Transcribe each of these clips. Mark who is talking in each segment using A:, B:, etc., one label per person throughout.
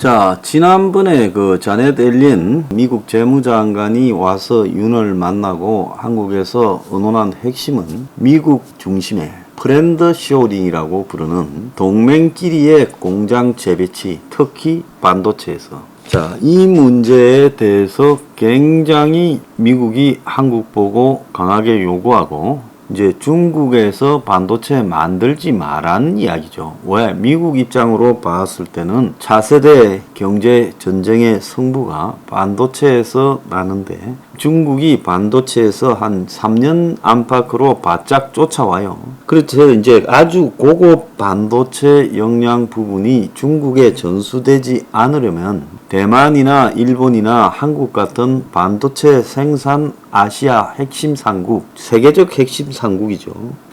A: 자, 지난번에 그 자넷 옐린 미국 재무장관이 와서 윤을 만나고 한국에서 의논한 핵심은 미국 중심의 프렌드 쇼링이라고 부르는 동맹끼리의 공장 재배치, 특히 반도체에서. 자, 이 문제에 대해서 굉장히 미국이 한국 보고 강하게 요구하고 이제 중국에서 반도체 만들지 말라는 이야기죠. 왜? 미국 입장으로 봤을 때는 차세대 경제 전쟁의 승부가 반도체에서 나는데 중국이 반도체에서 한 3년 안팎으로 바짝 쫓아와요. 그래서 이제 아주 고급 반도체 역량 부분이 중국에 전수되지 않으려면 대만이나 일본이나 한국 같은 반도체 생산 아시아 핵심 상국, 세계적 핵심 상국이죠.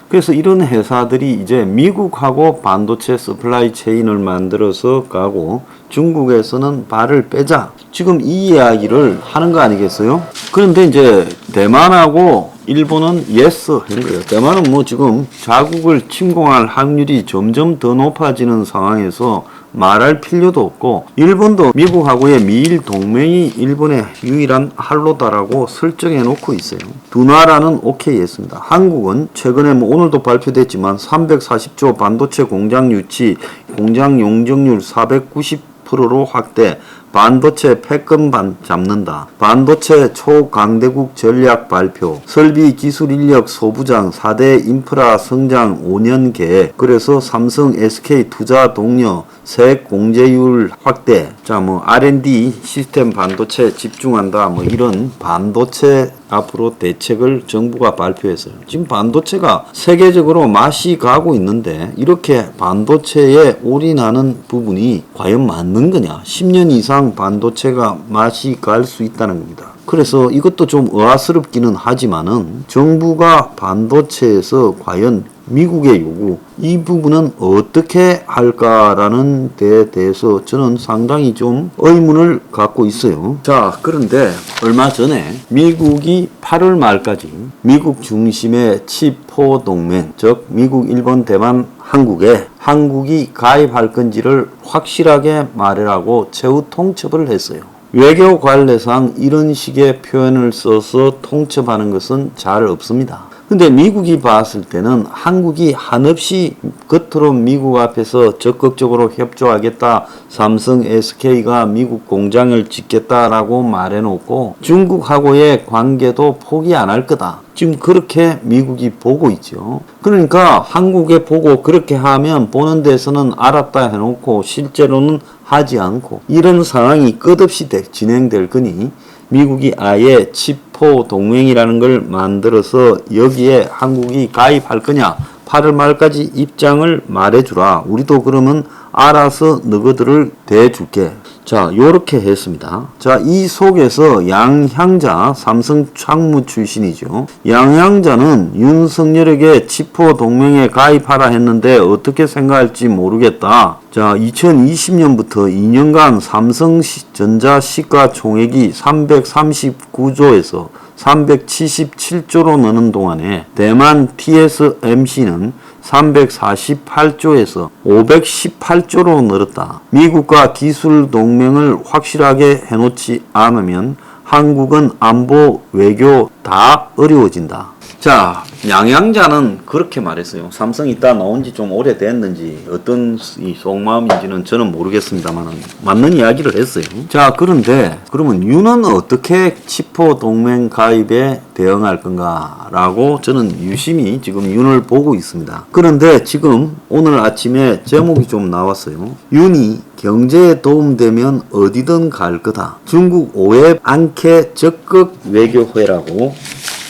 A: 그래서 이런 회사들이 이제 미국하고 반도체 서플라이 체인을 만들어서 가고 중국에서는 발을 빼자. 지금 이 이야기를 하는 거 아니겠어요? 그런데 이제 대만하고 일본은 예스 하는 거예요. 대만은 뭐 지금 자국을 침공할 확률이 점점 더 높아지는 상황에서 말할 필요도 없고, 일본도 미국하고의 미일 동맹이 일본의 유일한 활로다라고 설정해 놓고 있어요. 두 나라는 오케이 했습니다. 한국은 최근에 뭐 오늘도 발표됐지만 340조 반도체 공장 유치, 공장 용적률 490%로 확대, 반도체 패권반 잡는다. 반도체 초강대국 전략 발표. 설비 기술 인력 소부장 4대 인프라 성장 5년 계획. 그래서 삼성, SK 투자 동료 세액 공제율 확대. 자, 뭐 R&D 시스템 반도체 집중한다. 뭐 이런 반도체 앞으로 대책을 정부가 발표했어요. 지금 반도체가 세계적으로 맛이 가고 있는데 이렇게 반도체에 올인하는 부분이 과연 맞는 거냐? 10년 이상 반도체가 맛이 갈 수 있다는 겁니다. 그래서 이것도 좀 의아스럽기는 하지만은 정부가 반도체에서 과연 미국의 요구, 이 부분은 어떻게 할까라는 데에 대해서 저는 상당히 좀 의문을 갖고 있어요. 자, 그런데 얼마 전에 미국이 8월 말까지 미국 중심의 칩4 동맹, 즉 미국, 일본, 대만, 한국에 한국이 가입할 건지를 확실하게 말하라고 최후 통첩을 했어요. 외교 관례상 이런 식의 표현을 써서 통첩하는 것은 잘 없습니다. 근데 미국이 봤을 때는 한국이 한없이 겉으로 미국 앞에서 적극적으로 협조하겠다, 삼성, SK가 미국 공장을 짓겠다라고 말해놓고 중국하고의 관계도 포기 안 할 거다. 지금 그렇게 미국이 보고 있죠. 그러니까 한국에 보고 그렇게 하면 보는 데서는 알았다 해놓고 실제로는 하지 않고 이런 상황이 끝없이 진행될 거니 미국이 아예 칩4 동맹이라는 걸 만들어서 여기에 한국이 가입할 거냐, 8월 말까지 입장을 말해주라. 우리도 그러면 알아서 너희들을 대줄게. 자, 요렇게 했습니다. 자, 이 속에서 양향자, 삼성常務 출신이죠. 양향자는 윤석열에게 칩4 동맹에 가입하라 했는데 어떻게 생각할지 모르겠다. 자, 2020년부터 2년간 삼성전자 시가총액이 339조에서 377조로 느는 동안에 대만 TSMC는 348조에서 518조로 늘었다. 미국과 기술 동맹을 확실하게 해놓지 않으면 한국은 안보, 외교 다 어려워진다. 자, 양양자는 그렇게 말했어요. 삼성이 이따 나온 지 좀 오래됐는지 어떤 속마음인지는 저는 모르겠습니다만 맞는 이야기를 했어요. 자, 그런데 그러면 윤은 어떻게 칩4 동맹 가입에 대응할 건가 라고 저는 유심히 지금 윤을 보고 있습니다. 그런데 지금 오늘 아침에 제목이 좀 나왔어요. 윤이 경제에 도움되면 어디든 갈 거다. 중국 오해 않게 적극 외교회라고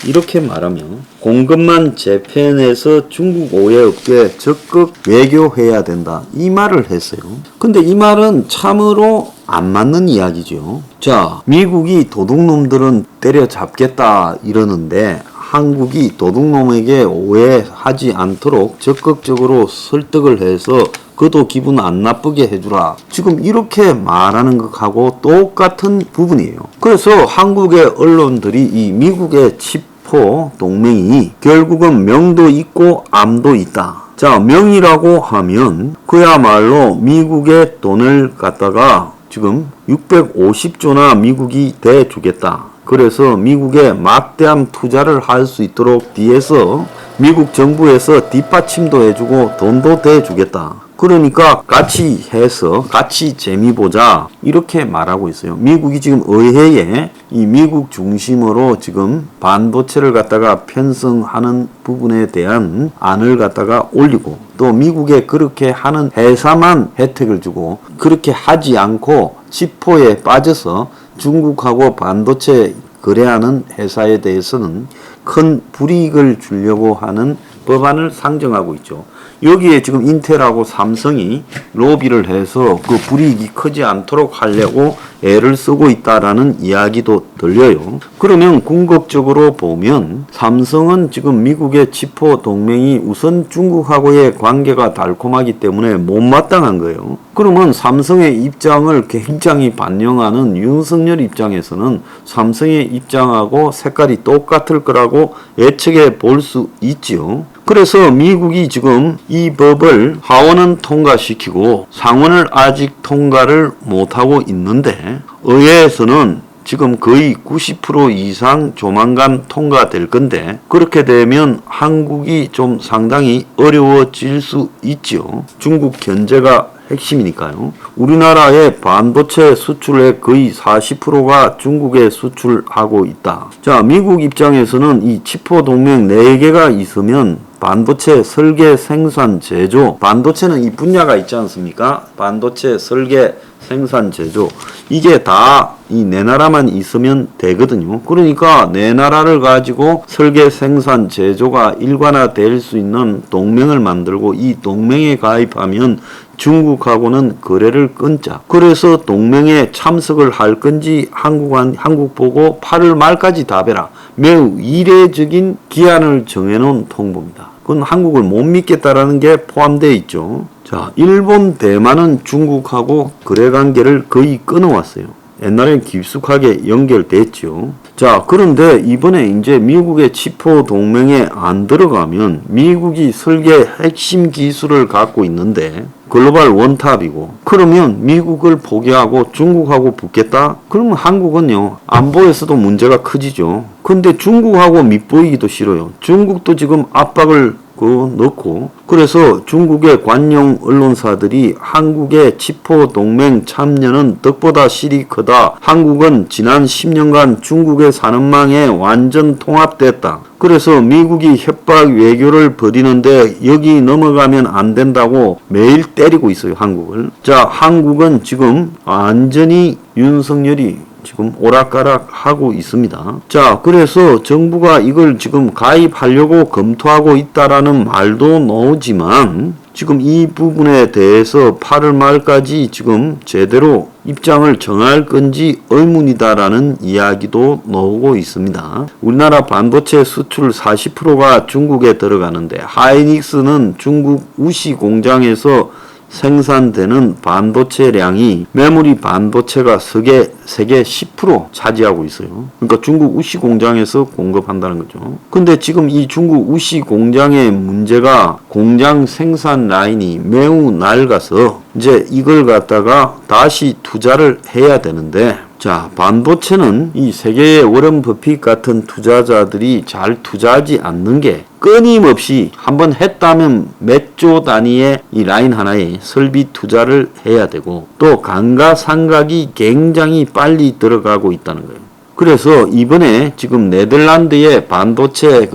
A: 이렇게 말하면 공급만 재편해서 중국 오해 없게 적극 외교해야 된다. 이 말을 했어요. 근데 이 말은 참으로 안 맞는 이야기죠. 자, 미국이 도둑놈들은 때려잡겠다 이러는데 한국이 도둑놈에게 오해하지 않도록 적극적으로 설득을 해서 그도 기분 안 나쁘게 해주라. 지금 이렇게 말하는 것하고 똑같은 부분이에요. 그래서 한국의 언론들이 이 미국의 칩4 동맹이 결국은 명도 있고 암도 있다. 자, 명이라고 하면 그야말로 미국의 돈을 갖다가 지금 650조나 미국이 대주겠다. 그래서 미국에 막대한 투자를 할 수 있도록 뒤에서 미국 정부에서 뒷받침도 해주고 돈도 대주겠다. 그러니까 같이 해서 같이 재미 보자 이렇게 말하고 있어요. 미국이 지금 의회에 이 미국 중심으로 지금 반도체를 갖다가 편성하는 부분에 대한 안을 갖다가 올리고 또 미국에 그렇게 하는 회사만 혜택을 주고 그렇게 하지 않고 치포에 빠져서 중국하고 반도체 거래하는 회사에 대해서는 큰 불이익을 주려고 하는 법안을 상정하고 있죠. 여기에 지금 인텔하고 삼성이 로비를 해서 그 불이익이 크지 않도록 하려고 애를 쓰고 있다라는 이야기도 들려요. 그러면 궁극적으로 보면 삼성은 지금 미국의 치포 동맹이 우선 중국하고의 관계가 달콤하기 때문에 못마땅한 거예요. 그러면 삼성의 입장을 굉장히 반영하는 윤석열 입장에서는 삼성의 입장하고 색깔이 똑같을 거라고 예측해 볼 수 있지요. 그래서 미국이 지금 이 법을 하원은 통과시키고 상원을 아직 통과를 못하고 있는데 의회에서는 지금 거의 90% 이상 조만간 통과될 건데 그렇게 되면 한국이 좀 상당히 어려워질 수 있죠. 중국 견제가 핵심이니까요. 우리나라의 반도체 수출의 거의 40%가 중국에 수출하고 있다. 자, 미국 입장에서는 이 치포 동맹 4개가 있으면 반도체 설계 생산 제조, 반도체는 이 분야가 있지 않습니까? 반도체 설계 생산 제조, 이게 다 이 네 나라만 있으면 되거든요. 그러니까 네 나라를 가지고 설계 생산 제조가 일관화될 수 있는 동맹을 만들고 이 동맹에 가입하면 중국하고는 거래를 끊자. 그래서 동맹에 참석을 할 건지 한국 보고 8월 말까지 답해라. 매우 이례적인 기한을 정해놓은 통보입니다. 그건 한국을 못 믿겠다라는 게 포함되어 있죠. 자, 일본, 대만은 중국하고 거래 관계를 거의 끊어왔어요. 옛날엔 깊숙하게 연결됐죠. 자, 그런데 이번에 이제 미국의 치포 동맹에 안 들어가면 미국이 설계 핵심 기술을 갖고 있는데 글로벌 원탑이고 그러면 미국을 포기하고 중국하고 붙겠다? 그러면 한국은요 안보에서도 문제가 커지죠. 근데 중국하고 밑보이기도 싫어요. 중국도 지금 압박을 넣고 그래서 중국의 관용 언론사들이 한국의 치포 동맹 참여는 떡보다 실이 크다. 한국은 지난 10년간 중국의 산업망에 완전 통합됐다. 그래서 미국이 협박 외교를 벌이는데 여기 넘어가면 안 된다고 매일 때리고 있어요, 한국을. 자, 한국은 지금 완전히 윤석열이 지금 오락가락 하고 있습니다. 자, 그래서 정부가 이걸 지금 가입하려고 검토하고 있다라는 말도 나오지만 지금 이 부분에 대해서 8월 말까지 지금 제대로 입장을 정할 건지 의문이다라는 이야기도 나오고 있습니다. 우리나라 반도체 수출 40%가 중국에 들어가는데 하이닉스는 중국 우시 공장에서 생산되는 반도체량이 메모리 반도체가 세계 10% 차지하고 있어요. 그러니까 중국 우시 공장에서 공급한다는 거죠. 근데 지금 이 중국 우시 공장의 문제가 공장 생산 라인이 매우 낡아서 이제 이걸 갖다가 다시 투자를 해야 되는데 자, 반도체는 이 세계의 워런 버핏 같은 투자자들이 잘 투자하지 않는 게 끊임없이 한번 했다면 몇 조 단위의 이 라인 하나에 설비 투자를 해야 되고 또 감가상각이 굉장히 빨리 들어가고 있다는 거예요. 그래서 이번에 지금 네덜란드의 반도체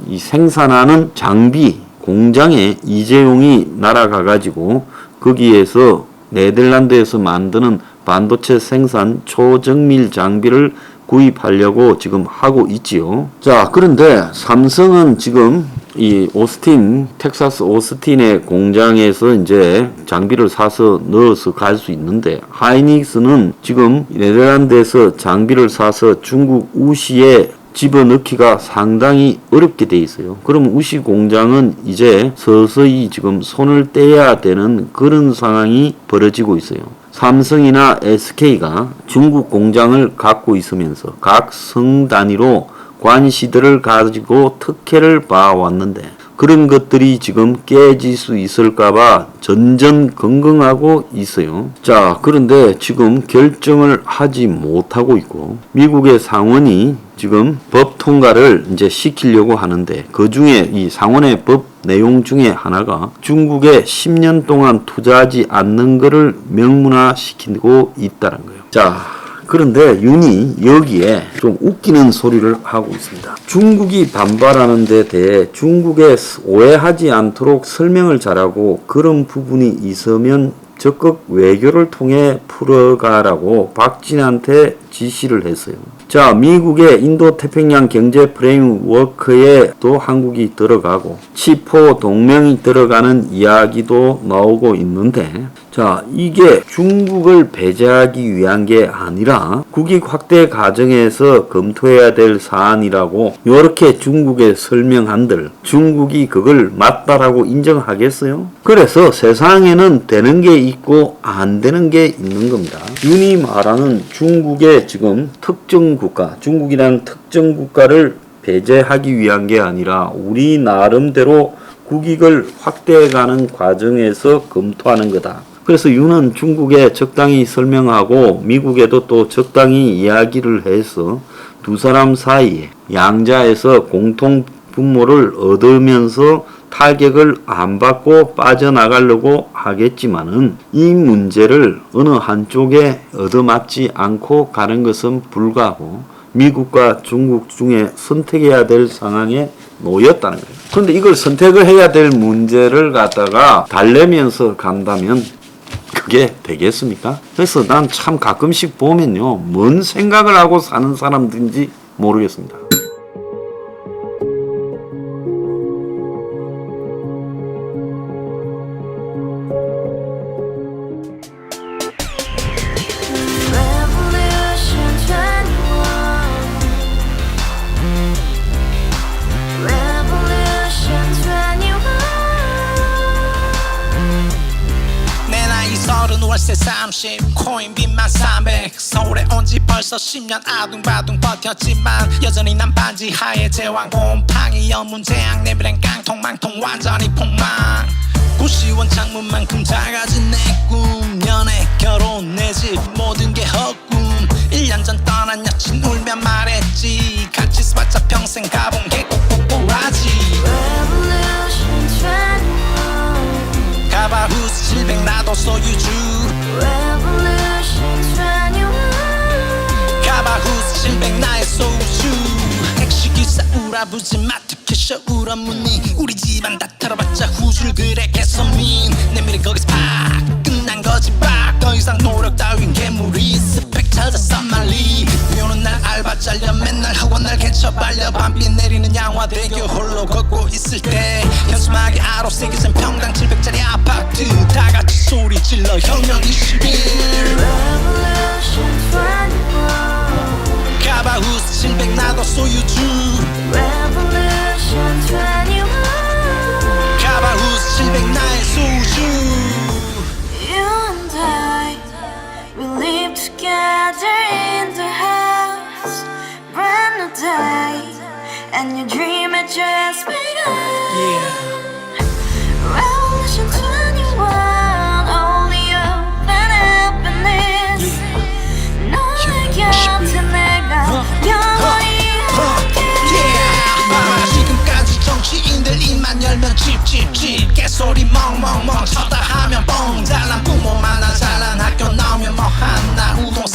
A: 이 생산하는 장비 공장에 이재용이 날아가 가지고 거기에서 네덜란드에서 만드는 반도체 생산 초정밀 장비를 구입하려고 지금 하고 있지요. 자, 그런데 삼성은 지금 이 텍사스 오스틴의 공장에서 이제 장비를 사서 넣어서 갈 수 있는데 하이닉스는 지금 네덜란드에서 장비를 사서 중국 우시에 집어넣기가 상당히 어렵게 돼 있어요. 그럼 우시 공장은 이제 서서히 지금 손을 떼야 되는 그런 상황이 벌어지고 있어요. 삼성이나 SK가 중국 공장을 갖고 있으면서 각 성 단위로 관시들을 가지고 특혜를 봐왔는데 그런 것들이 지금 깨질 수 있을까봐 전전긍긍하고 있어요. 자, 그런데 지금 결정을 하지 못하고 있고 미국의 상원이 지금 법 통과를 이제 시키려고 하는데 그 중에 이 상원의 법 내용 중에 하나가 중국에 10년 동안 투자하지 않는 것을 명문화시키고 있다는 거예요. 자, 그런데 윤이 여기에 좀 웃기는 소리를 하고 있습니다. 중국이 반발하는 데 대해 중국에 오해하지 않도록 설명을 잘하고 그런 부분이 있으면 적극 외교를 통해 풀어가라고 박진한테 지시를 했어요. 자, 미국의 인도태평양 경제 프레임워크에 또 한국이 들어가고 치포 동맹이 들어가는 이야기도 나오고 있는데 자, 이게 중국을 배제하기 위한 게 아니라 국익 확대 과정에서 검토해야 될 사안이라고 이렇게 중국에 설명한들 중국이 그걸 맞다라고 인정하겠어요? 그래서 세상에는 되는 게 있고 안 되는 게 있는 겁니다. 윤이 말하는 중국의 지금 특정 국가, 중국이라는 특정 국가를 배제하기 위한 게 아니라 우리 나름대로 국익을 확대해가는 과정에서 검토하는 거다. 그래서 윤은 중국에 적당히 설명하고 미국에도 또 적당히 이야기를 해서 두 사람 사이에 양자에서 공통 분모를 얻으면서 타격을 안 받고 빠져나가려고 하겠지만은 이 문제를 어느 한쪽에 얻어맞지 않고 가는 것은 불가하고 미국과 중국 중에 선택해야 될 상황에 놓였다는 거예요. 그런데 이걸 선택을 해야 될 문제를 갖다가 달래면서 간다면 그게 되겠습니까? 그래서 난 참 가끔씩 보면요, 뭔 생각을 하고 사는 사람들인지 모르겠습니다.
B: 월세 30 코인빚만 300 서울에 온 지 벌써 10년 아둥바둥 버텼지만 여전히 난 반지 하에 제왕 곰팡이 연문제약 내비랑 깡통망통 완전히 폭망 90원 창문만큼 작아진 내 꿈 연애 결혼 내 집 모든 게 헛꿈 1년 전 떠난 여친 울며 말했지 같이 써봤자 평생 가본 게 꼭꼭꼭하지 가바후스 700 나도 소유주 가바후스 700 나의 소유주 택시기사 우라부지 마트캐셔 울어문이 우리 집안 다 털어봤자 후줄 그래 개선민 내 미래 거기서 팍 끝난 거지 팍 더 이상 노력 따윈 괴물이 스펙 찾아서 말리 비오는 날 알바 잘려 맨날 학원 날 개쳐 발려 밤비 내리는 양화대교 홀로 걷고 있을 때 현수막에 아로 새겨진 평당 700짜리 아파트 다같이 소리 질러 혁명 21 가바후스 700 나도 소유주 가바후스 700 나의 소유주
C: live together in the house, brand new day, and your dream had just begun. Revolution 21, only open happiness. 너의 곁에 내가 영원히 함께.
B: 지금까지 정치인들 입만 열면 찝찝찝 개소리 멍멍멍 쳤다 하면 뻥 잘난 부모 만나 잘난 학교 나오면 뭐 하나 우동